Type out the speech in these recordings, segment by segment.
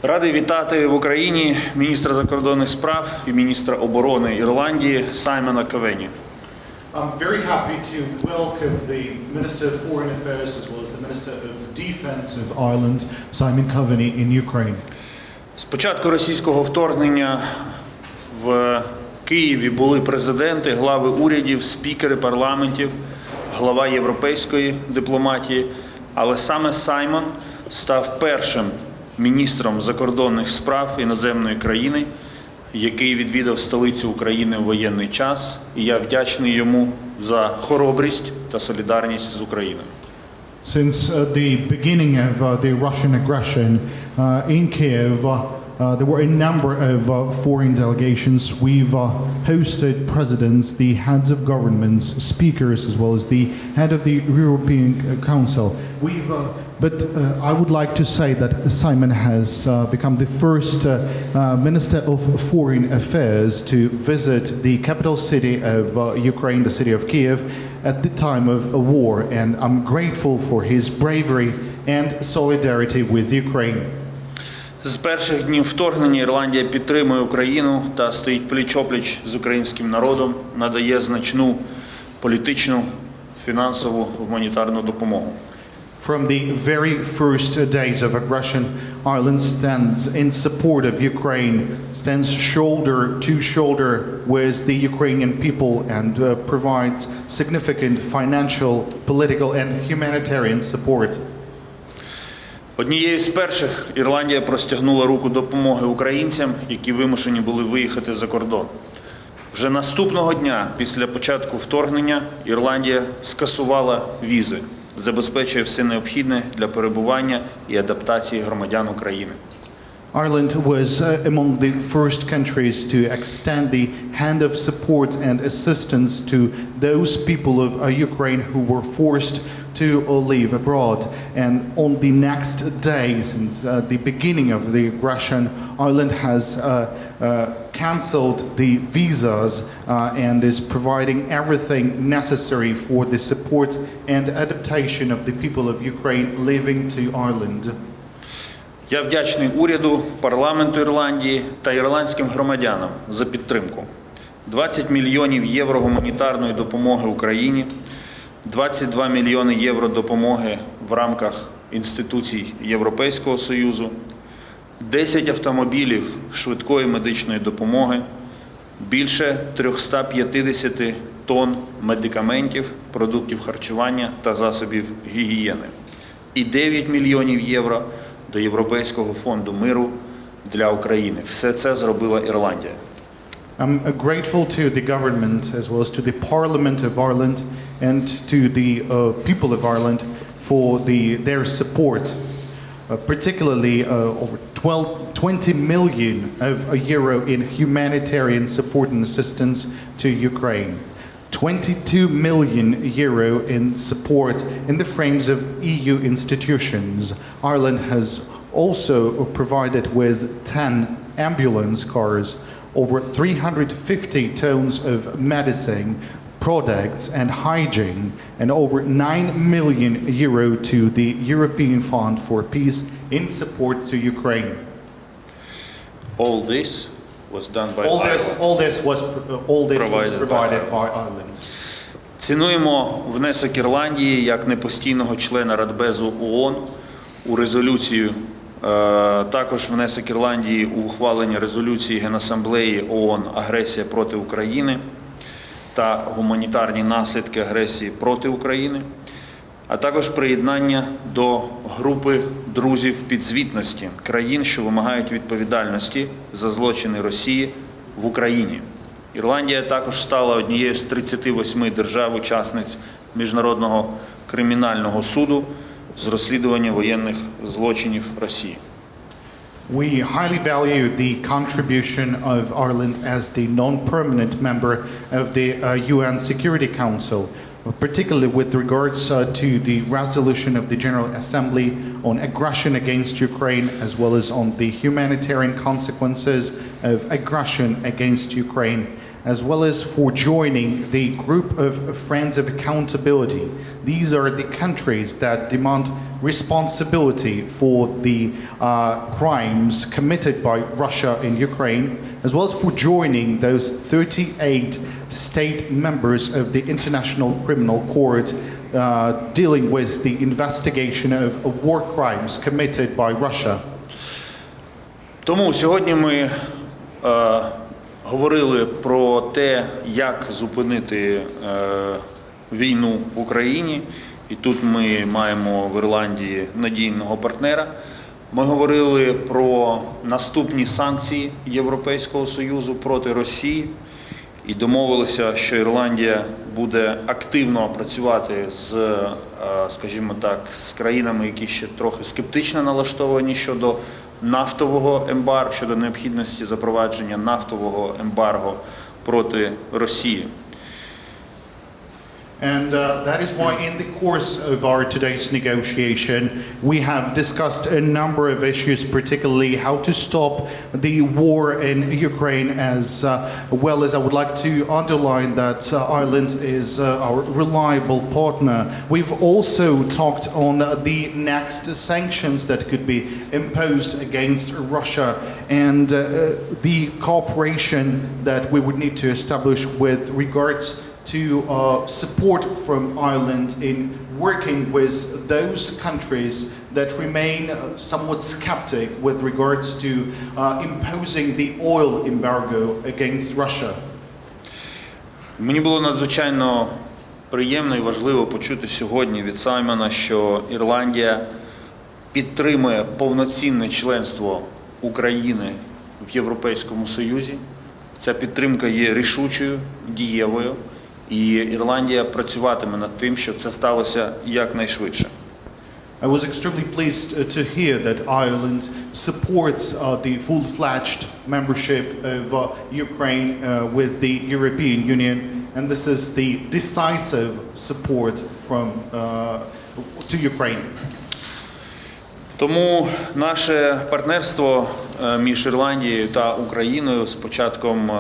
Радий вітати в Україні міністра закордонних справ і міністра оборони Ірландії Саймона Ковені. I'm very happy to welcome the Minister of Foreign Affairs as well as the Minister of Defence of Ireland, Sаймон Ковени, in Ukraine. З початку російського вторгнення в Києві були президенти, глави урядів, спікери парламентів, глава європейської дипломатії, але саме Саймон став першим міністром закордонних справ іноземної країни, який відвідав столицю України в воєнний час, і я вдячний йому за хоробрість та солідарність з Україною. Since the beginning of the Russian aggression in Kiev, there were a number of foreign delegations. We've hosted presidents, the heads of governments, speakers, as well as the head of the European Council. But I would like to say that Sаймон has become the first Minister of Foreign Affairs to visit the capital city of Ukraine, the city of Kiev, at the time of a war. And I'm grateful for his bravery and solidarity with Ukraine. З перших днів вторгнення Ірландія підтримує Україну та стоїть пліч-опліч з українським народом, надає значну політичну, фінансову, гуманітарну допомогу. From the very first days of aggression, Ireland stands in support of Ukraine, stands shoulder to shoulder with the Ukrainian people and provides significant financial, political and humanitarian support. Однією з перших Ірландія простягнула руку допомоги українцям, які вимушені були виїхати за кордон. Вже наступного дня після початку вторгнення Ірландія скасувала візи, забезпечує все необхідне для перебування і адаптації громадян України. Ireland was among the first countries to extend the hand of support and assistance to those people of Ukraine who were forced to live abroad. And on the next day, since the beginning of the aggression, Ireland has cancelled the visas and is providing everything necessary for the support and adaptation of the people of Ukraine living to Ireland. Я вдячний уряду, парламенту Ірландії та ірландським громадянам за підтримку. 20 мільйонів євро гуманітарної допомоги Україні, 22 мільйони євро допомоги в рамках інституцій Європейського Союзу, 10 автомобілів швидкої медичної допомоги, більше 350 тонн медикаментів, продуктів харчування та засобів гігієни і 9 мільйонів євро до Європейського фонду миру для України. Все це зробила Ірландія. I'm grateful to the government as well as to the Parliament of Ireland and to the people of Ireland for their support, particularly over 20 million of euro in humanitarian support and assistance to Ukraine. 22 million euro in support in the frames of EU institutions. Ireland has also provided with 10 ambulance cars, over 350 tons of medicine, products and hygiene, and over 9 million euro to the European Fund for Peace in support to Ukraine. All this was done by All this was provided by Ireland. Цінуємо внесок Ірландії як непостійного члена Радбезу ООН у резолюцію, також внесок Ірландії у ухвалення резолюції Генасамблеї ООН «Агресія проти України» та гуманітарні наслідки агресії проти України, а також приєднання до групи друзів підзвітності країн, що вимагають відповідальності за злочини Росії в Україні. Ірландія також стала однією з 38 держав-учасниць Міжнародного кримінального суду з розслідування воєнних злочинів Росії. We highly value the contribution of Ireland as the non-permanent member of the UN Security Council, particularly with regards to the resolution of the General Assembly on aggression against Ukraine, as well as on the humanitarian consequences of aggression against Ukraine, as well as for joining the group of Friends of Accountability. These are the countries that demand responsibility for the crimes committed by Russia in Ukraine, as well as for joining those 38 state members of the International Criminal Court dealing with the investigation of war crimes committed by Russia. Тому сьогодні ми говорили про те, як зупинити війну в Україні. І тут ми маємо в Ірландії надійного партнера. Ми говорили про наступні санкції Європейського Союзу проти Росії. І домовилися, що Ірландія буде активно працювати з, скажімо так, з країнами, які ще трохи скептично налаштовані щодо нафтового ембарго, щодо необхідності запровадження нафтового ембарго проти Росії. And that is why in the course of our today's negotiation, we have discussed a number of issues, particularly how to stop the war in Ukraine, as well as I would like to underline that Ireland is our reliable partner. We've also talked on the next sanctions that could be imposed against Russia and the cooperation that we would need to establish with regards to support from Ireland in working with those countries that remain somewhat skeptic with regards to imposing the oil embargo against Russia. Мені було надзвичайно приємно і важливо почути сьогодні від Саймона, що Ірландія підтримує повноцінне членство України в Європейському Союзі. Ця підтримка є рішучою, дієвою. І Ірландія працюватиме над тим, щоб це сталося якнайшвидше. I was extremely pleased to hear that Ireland supports the full-fledged membership of Ukraine with the European Union, and this is the decisive support from to Ukraine. Тому наше партнерство між Ірландією та Україною з початком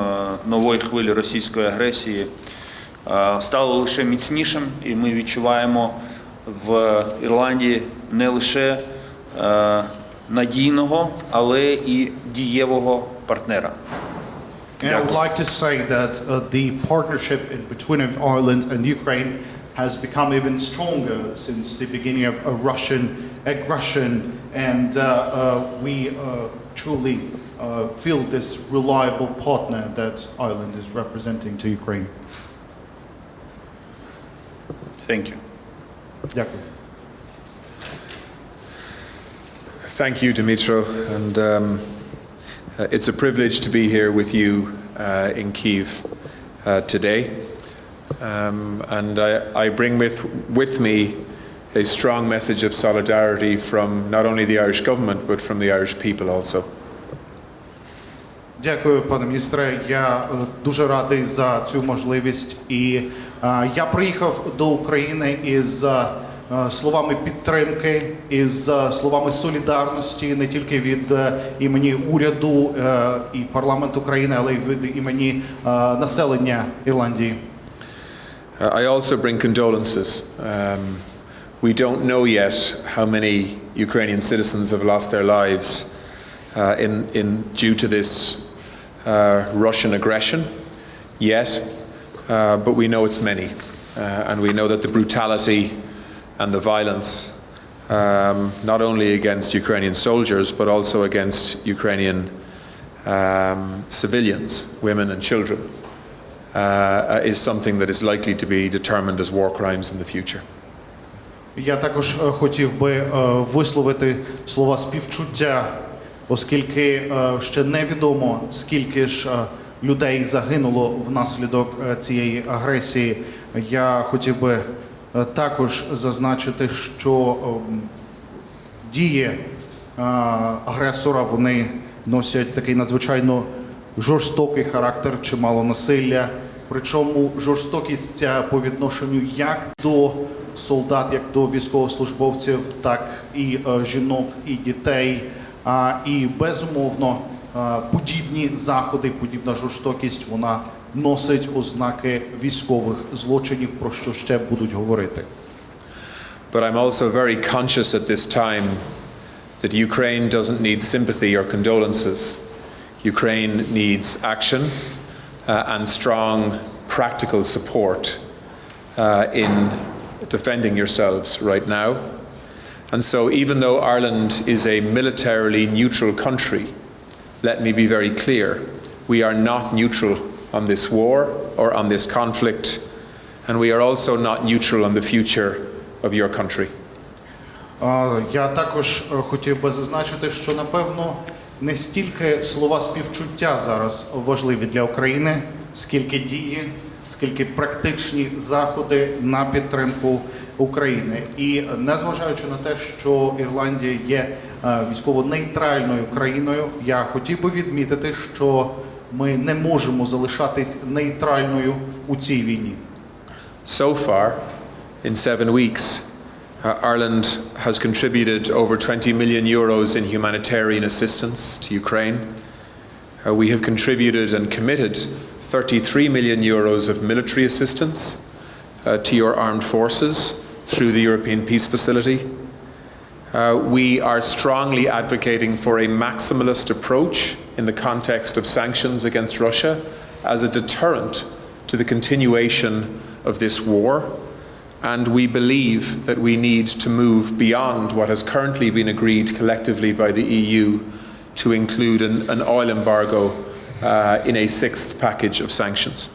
нової хвилі російської агресії стало лише міцнішим, і ми відчуваємо в Ірландії не лише надійного, але і дієвого партнера. And I would like to say that the partnership between Ireland and Ukraine has become even stronger since the beginning of Russian aggression, and we truly feel this reliable partner that Ireland is representing to Ukraine. Thank you. Дякую. Thank you, Dmytro, and it's a privilege to be here with you in Kyiv today. And I bring with me a strong message of solidarity from not only the Irish government, but from the Irish people also. Дякую, пане міністре. Я дуже радий за цю можливість. І я приїхав до України із словами підтримки, із словами солідарності не тільки від імені уряду і парламенту України, але й від імені населення Ірландії. I also bring condolences. We don't know yet how many Ukrainian citizens have lost their lives due to this Russian aggression yet, but we know it's many, and we know that the brutality and the violence, not only against Ukrainian soldiers but also against Ukrainian civilians, women and children, is something that is likely to be determined as war crimes in the future. Я також хотів би висловити слова співчуття, оскільки ще невідомо, скільки ж людей загинуло внаслідок цієї агресії. Я хотів би також зазначити, що дії агресора, вони носять такий надзвичайно жорстокий характер, чимало насилля. Причому жорстокість ця по відношенню як до солдат, як до військовослужбовців, так і жінок, і дітей. І безумовно подібні заходи, подібна жорстокість, вона носить ознаки військових злочинів, про що ще будуть говорити. But I'm also very conscious at this time that Ukraine doesn't need sympathy or condolences. Ukraine needs action and strong practical support in defending yourselves right now. And so even though Ireland is a militarily neutral country, let me be very clear, we are not neutral on this war or on this conflict, and we are also not neutral on the future of your country. Я також хотів би зазначити, що, напевно, не стільки слова співчуття зараз важливі для України, скільки дії, скільки практичні заходи на підтримку України. І незважаючи на те, що Ірландія є військово-нейтральною країною, я хотів би відмітити, що ми не можемо залишатись нейтральною у цій війні. So far, in 7 weeks, Ireland has contributed over 20 million euros in humanitarian assistance to Ukraine. We have contributed and committed 33 million euros of military assistance to your armed forces through the European Peace Facility. We are strongly advocating for a maximalist approach in the context of sanctions against Russia as a deterrent to the continuation of this war. And we believe that we need to move beyond what has currently been agreed collectively by the EU to include an oil embargo in a 6th package of sanctions.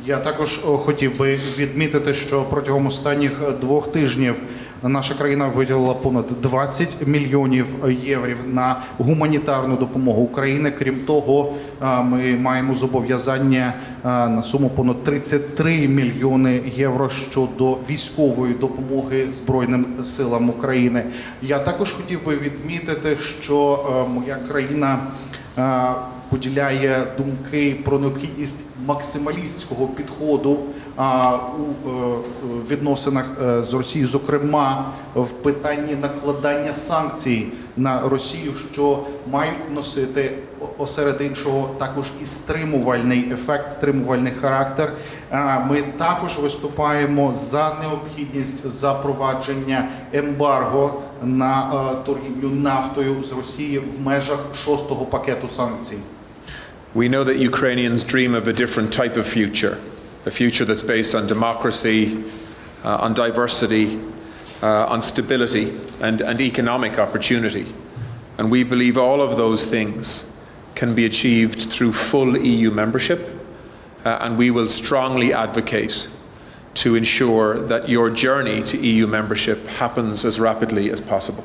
Я також хотів би відмітити, що протягом останніх 2 тижнів наша країна виділила понад 20 мільйонів євро на гуманітарну допомогу України. Крім того, ми маємо зобов'язання на суму понад 33 мільйони євро щодо військової допомоги Збройним силам України. Я також хотів би відмітити, що моя країна поділяє думки про необхідність максималістського підходу у відносинах з Росією, зокрема в питанні накладання санкцій на Росію, що мають носити осеред іншого також і стримувальний ефект, стримувальний характер. Ми також виступаємо за необхідність запровадження ембарго на торгівлю нафтою з Росії в межах 6-го пакету санкцій. We know that Ukrainians dream of a different type of future, a future that's based on democracy, on diversity, on stability and economic opportunity. And we believe all of those things can be achieved through full EU membership, and we will strongly advocate to ensure that your journey to EU membership happens as rapidly as possible.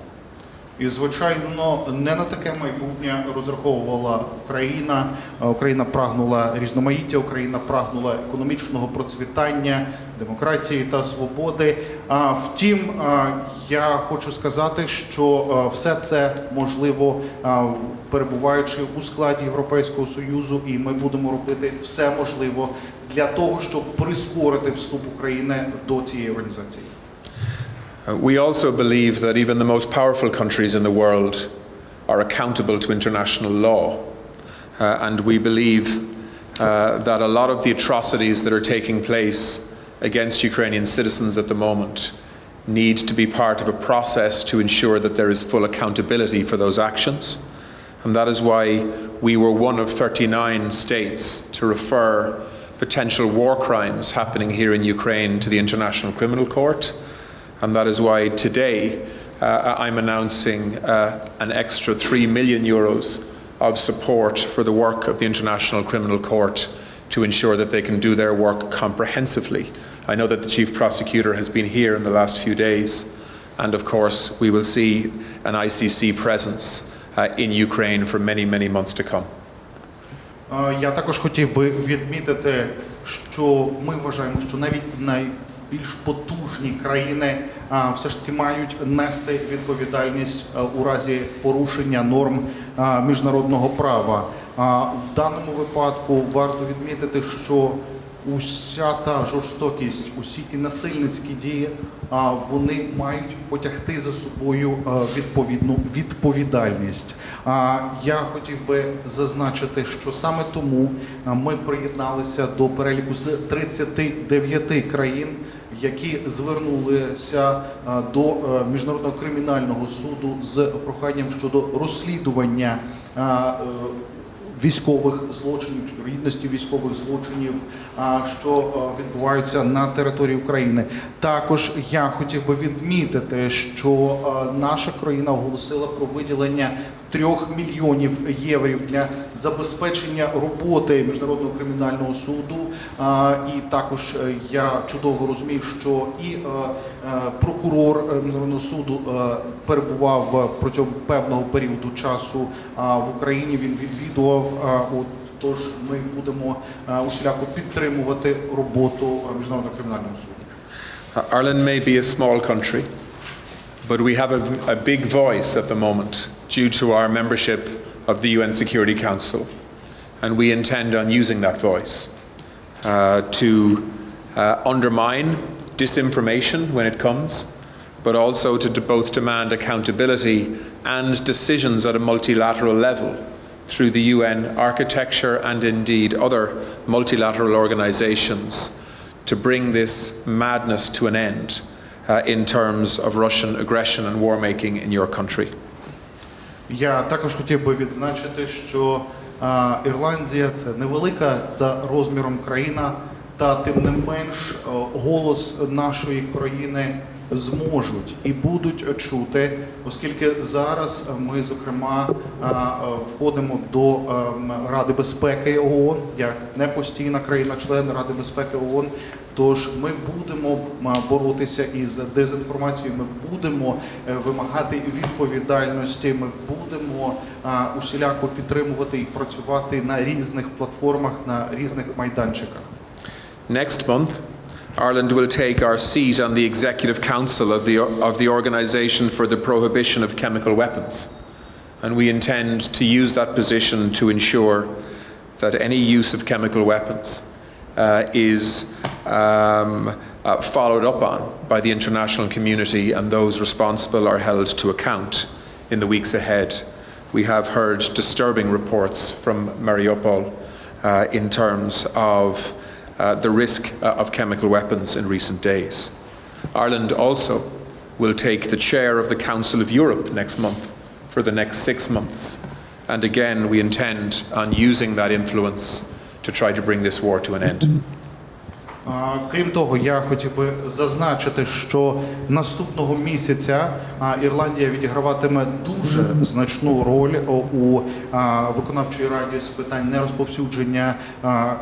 І, звичайно, не на таке майбутнє розраховувала Україна. Україна прагнула різноманіття, Україна прагнула економічного процвітання, демократії та свободи. Втім, я хочу сказати, що все це можливо, перебуваючи у складі Європейського Союзу, і ми будемо робити все можливе для того, щоб прискорити вступ України до цієї організації. We also believe that even the most powerful countries in the world are accountable to international law. And we believe that a lot of the atrocities that are taking place against Ukrainian citizens at the moment need to be part of a process to ensure that there is full accountability for those actions. And that is why we were one of 39 states to refer potential war crimes happening here in Ukraine to the International Criminal Court. And that is why today I'm announcing an extra 3 million euros of support for the work of the International Criminal Court to ensure that they can do their work comprehensively. I know that the Chief Prosecutor has been here in the last few days, and of course we will see an ICC presence in Ukraine for many, many months to come. Я також хотів би відмітити, що ми вважаємо, що навіть більш потужні країни все ж таки мають нести відповідальність у разі порушення норм міжнародного права. В даному випадку варто відмітити, що уся та жорстокість, усі ті насильницькі дії, вони мають потягти за собою відповідну відповідальність. Я хотів би зазначити, що саме тому ми приєдналися до переліку з 39 країн, які звернулися до Міжнародного кримінального суду з проханням щодо розслідування військових злочинів, гідності військових злочинів, що відбуваються на території України. Також я хотів би відмітити, що наша країна оголосила про виділення 3 мільйонів євро для забезпечення роботи Міжнародного кримінального суду. І також я чудово розумію, що і прокурор Міжнародного суду перебував протягом певного періоду часу в Україні, він відвідував. Тож ми будемо усіляко підтримувати роботу Міжнародного кримінального суду. Ireland may be a small country, but we have a big voice at the moment due to our membership of the UN Security Council, and we intend on using that voice to undermine disinformation when it comes, but also to both demand accountability and decisions at a multilateral level through the UN architecture and indeed other multilateral organizations to bring this madness to an end in terms of Russian aggression and war making in your country. Я також хотів би відзначити, що Ірландія – це невелика за розміром країна, та тим не менш голос нашої країни зможуть і будуть чути, оскільки зараз ми, зокрема, входимо до Ради безпеки ООН, як непостійна країна-член Ради безпеки ООН. Тож ми будемо боротися із дезінформацією, ми будемо вимагати відповідальності, ми будемо усіляко підтримувати і працювати на різних платформах, на різних майданчиках. Next month, Ireland will take our seat on the Executive Council of the Organisation for the Prohibition of Chemical Weapons, and we intend to use that position to ensure that any use of chemical weapons is followed up on by the international community, and those responsible are held to account in the weeks ahead. We have heard disturbing reports from Mariupol in terms of the risk of chemical weapons in recent days. Ireland also will take the chair of the Council of Europe next month for the next 6 months, and again we intend on using that influence to try to bring this war to an end. Крім того, я хотів би зазначити, що наступного місяця Ірландія відіграватиме дуже значну роль у виконавчій раді з питань нерозповсюдження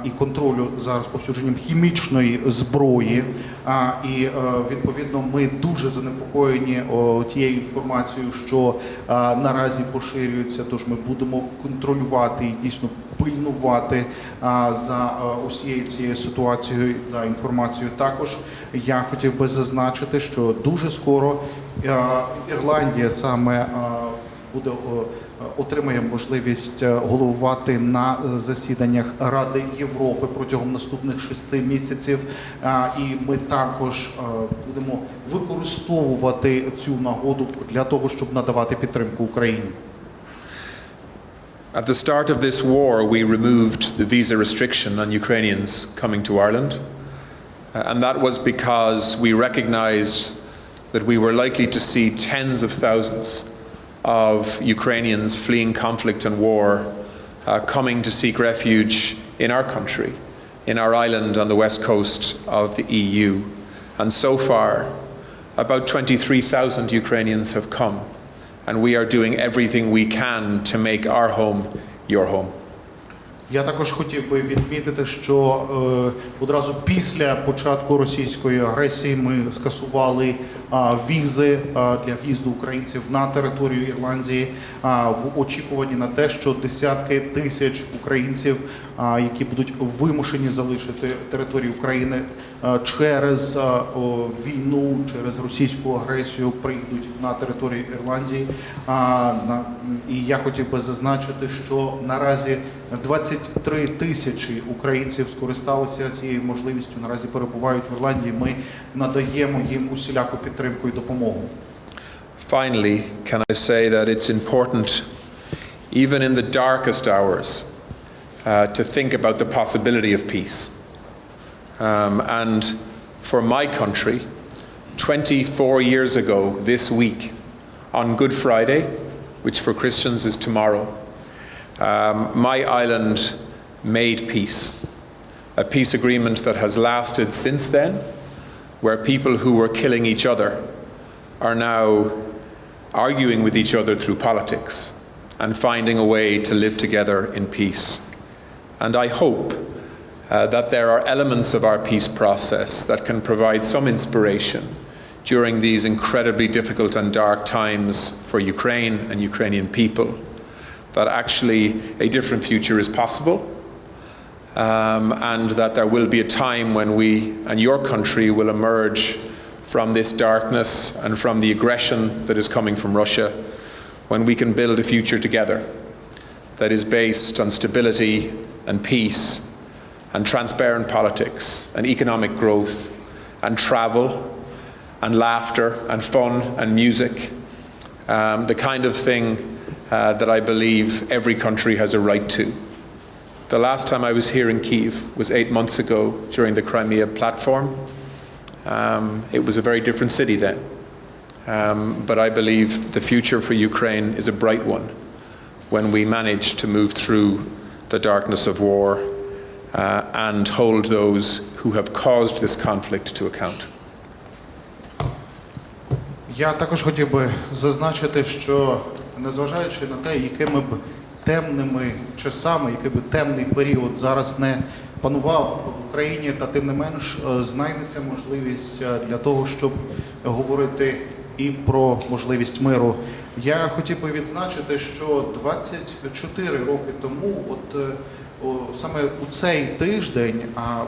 і контролю за розповсюдженням хімічної зброї. І відповідно ми дуже занепокоєні тією інформацією, що наразі поширюється. Тож ми будемо контролювати і дійсно пильнувати за усією цією ситуацією та інформацією. Також я хотів би зазначити, що дуже скоро Ірландія саме отримає можливість головувати на засіданнях Ради Європи протягом наступних 6 місяців. І ми також будемо використовувати цю нагоду для того, щоб надавати підтримку Україні. At the start of this war, we removed the visa restriction on Ukrainians coming to Ireland, and that was because we recognized that we were likely to see tens of thousands of Ukrainians fleeing conflict and war coming to seek refuge in our country, in our island on the west coast of the EU. And so far, about 23,000 Ukrainians have come. And we are doing everything we can to make our home your home. Я також хотів би відмітити, що одразу після початку російської агресії ми скасували візи для в'їзду українців на територію Ірландії в очікуванні на те, що десятки тисяч українців які будуть вимушені залишити територію України через війну, через російську агресію, прийдуть на територію Ірландії. І я хотів би зазначити, що наразі 23 тисячі українців скористалися цією можливістю, наразі перебувають в Ірландії. Ми надаємо їм усіляку підтримку і допомогу. Finally, can I say that it's important, even in the darkest hours, to think about the possibility of peace. And for my country, 24 years ago this week, on Good Friday, which for Christians is tomorrow, my island made peace. A peace agreement that has lasted since then, where people who were killing each other are now arguing with each other through politics and finding a way to live together in peace. And I hope that there are elements of our peace process that can provide some inspiration during these incredibly difficult and dark times for Ukraine and Ukrainian people, that actually a different future is possible, and that there will be a time when we and your country will emerge from this darkness and from the aggression that is coming from Russia, when we can build a future together that is based on stability and peace and transparent politics and economic growth and travel and laughter and fun and music, the kind of thing that I believe every country has a right to. The last time I was here in Kyiv was 8 months ago during the Crimea platform. It was a very different city then. But I believe the future for Ukraine is a bright one when we manage to move through the darkness of war and hold those who have caused this conflict to account. Я також хотів би зазначити, що незважаючи на те, якими б темними часами, який би темний період зараз не панував в Україні, та тим не менш знайдеться можливість для того, щоб говорити і про можливість миру. Я хотів би відзначити, що 24 роки тому, саме у цей тиждень, а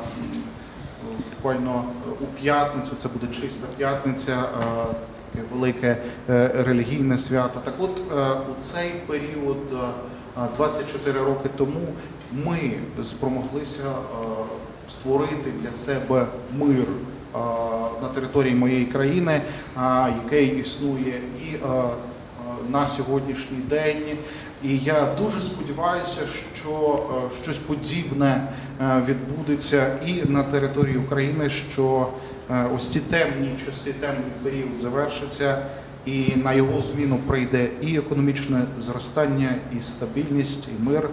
буквально у п'ятницю, це буде чиста п'ятниця, таке велике релігійне свято. Так от, у цей період, 24 роки тому, ми спромоглися створити для себе мир на території моєї країни, який існує і на сьогоднішній день. І я дуже сподіваюся, що щось подібне відбудеться і на території України, що ось ці темні часи, темний період завершиться, і на його зміну прийде і економічне зростання, і стабільність, і мир,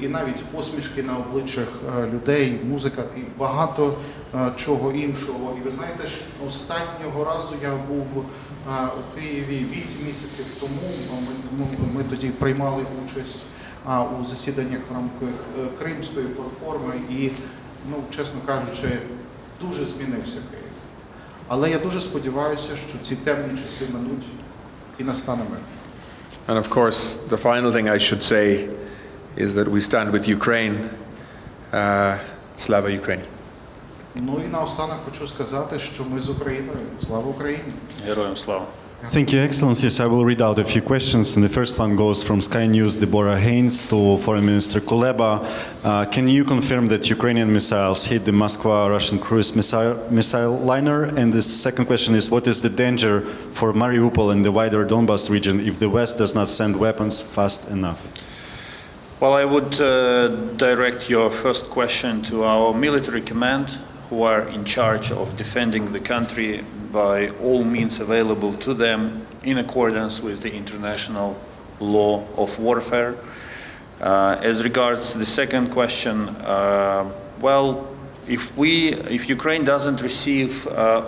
і навіть посмішки на обличчях людей, музика і багато чого іншого. І ви знаєте, останнього разу я був у Києві 8 місяців тому. Ми тоді приймали участь у засіданнях в рамках Кримської платформи і, чесно кажучи, дуже змінився Київ. Але я дуже сподіваюся, що ці темні часи минуть і настане мир. And of course, the final thing I should say is that we stand with Ukraine. Slava Ukraini. Ну і наостанок хочу сказати, що ми з Україною. Слава Україні! Героям слава! Thank you, Excellencies. I will read out a few questions, and the first one goes from Sky News, Deborah Haynes, to Foreign Minister Kuleba. Can you confirm that Ukrainian missiles hit the Moskva Russian cruise missile liner? And the second question is, what is the danger for Mariupol and the wider Donbas region if the West does not send weapons fast enough? Well, I would direct your first question to our military command, who are in charge of defending the country by all means available to them in accordance with the international law of warfare. As regards the second question, well, if Ukraine doesn't receive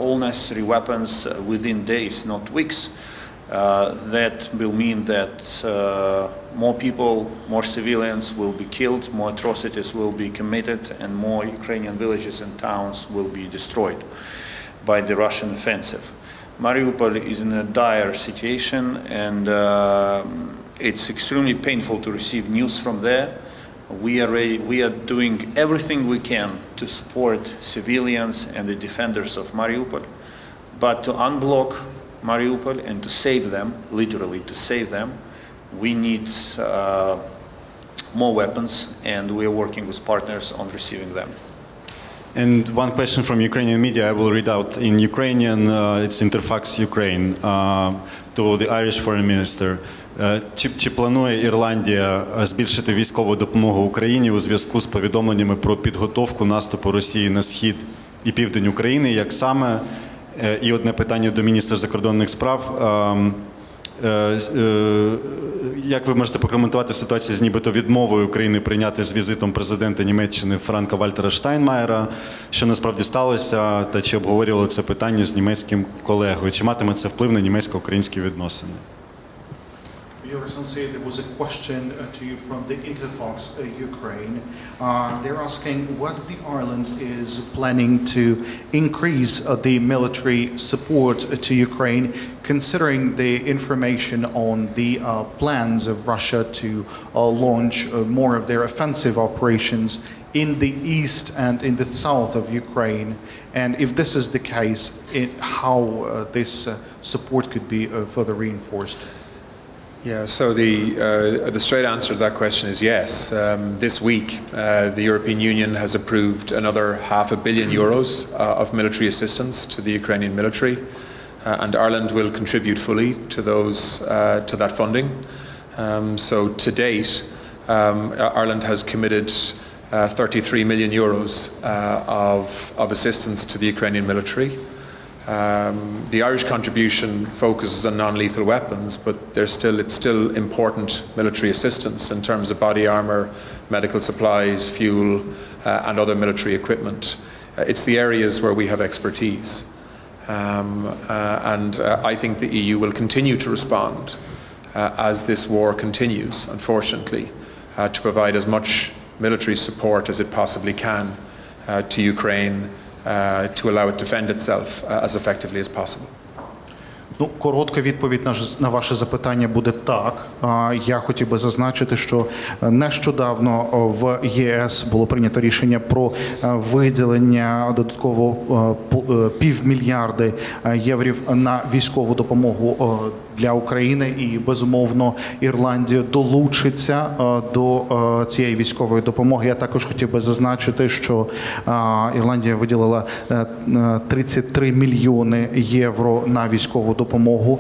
all necessary weapons within days, not weeks, that will mean that more people, more civilians will be killed, more atrocities will be committed, and more Ukrainian villages and towns will be destroyed by the Russian offensive. Mariupol is in a dire situation, and it's extremely painful to receive news from there. we are doing everything we can to support civilians and the defenders of Mariupol, but to unblock Mariupol and to save them, literally to save them, we need more weapons, and we are working with partners on receiving them. And one question from Ukrainian media I will read out in Ukrainian. It's Interfax Ukraine to the Irish Foreign Minister. Чи планує Ірландія збільшити військову допомогу Україні у зв'язку з повідомленнями про підготовку наступу Росії на схід і південь України? Як саме? І одне питання до міністра закордонних справ. Як ви можете прокоментувати ситуацію з нібито відмовою України прийняти з візитом президента Німеччини Франка Вальтера Штайнмаєра? Що насправді сталося? Та чи обговорювали це питання з німецьким колегою? Чи матиме це вплив на німецько-українські відносини? Your Excellency, there was a question to you from the Interfax Ukraine. They're asking whether the Ireland is planning to increase the military support to Ukraine, considering the information on the plans of Russia to launch more of their offensive operations in the east and in the south of Ukraine. And if this is the case, how this support could be further reinforced? Yeah, so the straight answer to that question is yes. This week, the European Union has approved another €500 million of military assistance to the Ukrainian military, and Ireland will contribute fully to to that funding. So to date, Ireland has committed €33 million of assistance to the Ukrainian military. The Irish contribution focuses on non-lethal weapons, but it's still important military assistance in terms of body armour, medical supplies, fuel, and other military equipment. It's the areas where we have expertise. And I think the EU will continue to respond as this war continues, unfortunately, to provide as much military support as it possibly can to Ukraine, to allow it to defend itself as effectively as possible. Ну, коротка відповідь на ваше запитання буде так. Я хотів би зазначити, що нещодавно в ЄС було прийнято рішення про виділення додатково півмільярда євро на військову допомогу для України, і, безумовно, Ірландія долучиться до цієї військової допомоги. Я також хотів би зазначити, що Ірландія виділила 33 мільйони євро на військову допомогу.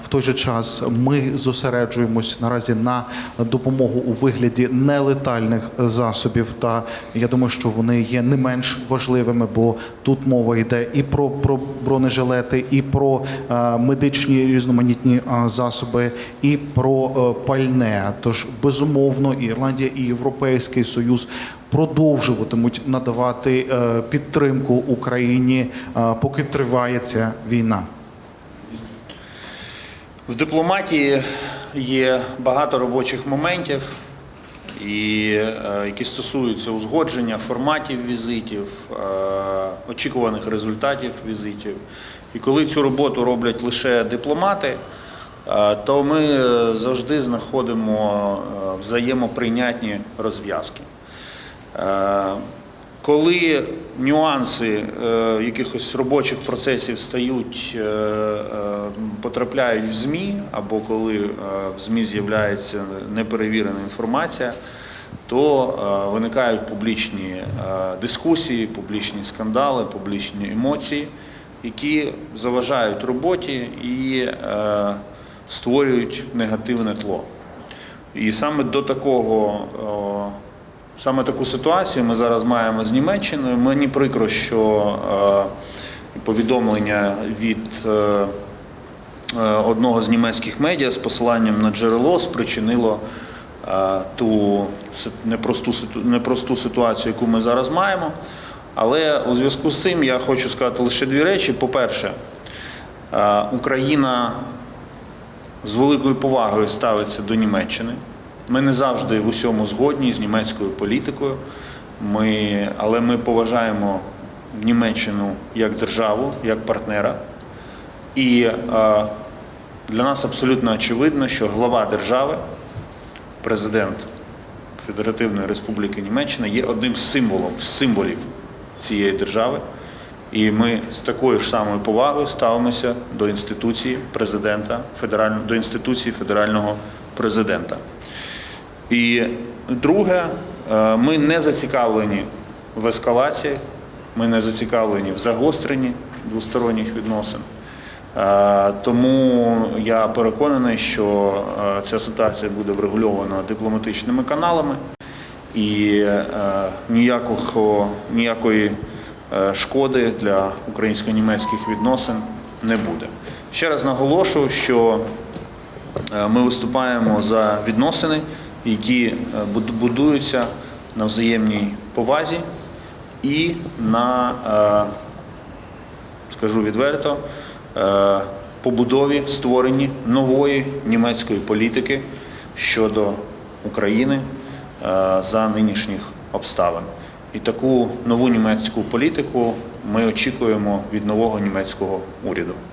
В той же час ми зосереджуємось наразі на допомогу у вигляді нелетальних засобів, та я думаю, що вони є не менш важливими, бо тут мова йде і про бронежилети, і про медичні різноманітні засоби, і про пальне. Тож, безумовно, і Ірландія, і Європейський Союз продовжуватимуть надавати підтримку Україні, поки триває ця війна. В дипломатії є багато робочих моментів, які стосуються узгодження форматів візитів, очікуваних результатів візитів. І коли цю роботу роблять лише дипломати, то ми завжди знаходимо взаємоприйнятні розв'язки. Коли нюанси якихось робочих процесів потрапляють в ЗМІ, або коли в ЗМІ з'являється неперевірена інформація, то виникають публічні дискусії, публічні скандали, публічні емоції, які заважають роботі і створюють негативне тло. І саме саме таку ситуацію ми зараз маємо з Німеччиною. Мені прикро, що повідомлення від одного з німецьких медіа з посиланням на джерело спричинило ту непросту ситуацію, яку ми зараз маємо. Але у зв'язку з цим я хочу сказати лише дві речі. По-перше, Україна з великою повагою ставиться до Німеччини. Ми не завжди в усьому згодні з німецькою політикою, але ми поважаємо Німеччину як державу, як партнера. І для нас абсолютно очевидно, що глава держави, президент Федеративної Республіки Німеччина є одним з символів цієї держави. І ми з такою ж самою повагою ставимося до інституції президента, до інституції федерального президента. І друге, ми не зацікавлені в ескалації, ми не зацікавлені в загостренні двосторонніх відносин. Тому я переконаний, що ця ситуація буде врегульована дипломатичними каналами і ніякої шкоди для українсько-німецьких відносин не буде. Ще раз наголошую, що ми виступаємо за відносини, які будуються на взаємній повазі і на, скажу відверто, побудові, створенні нової німецької політики щодо України за нинішніх обставин. І таку нову німецьку політику ми очікуємо від нового німецького уряду.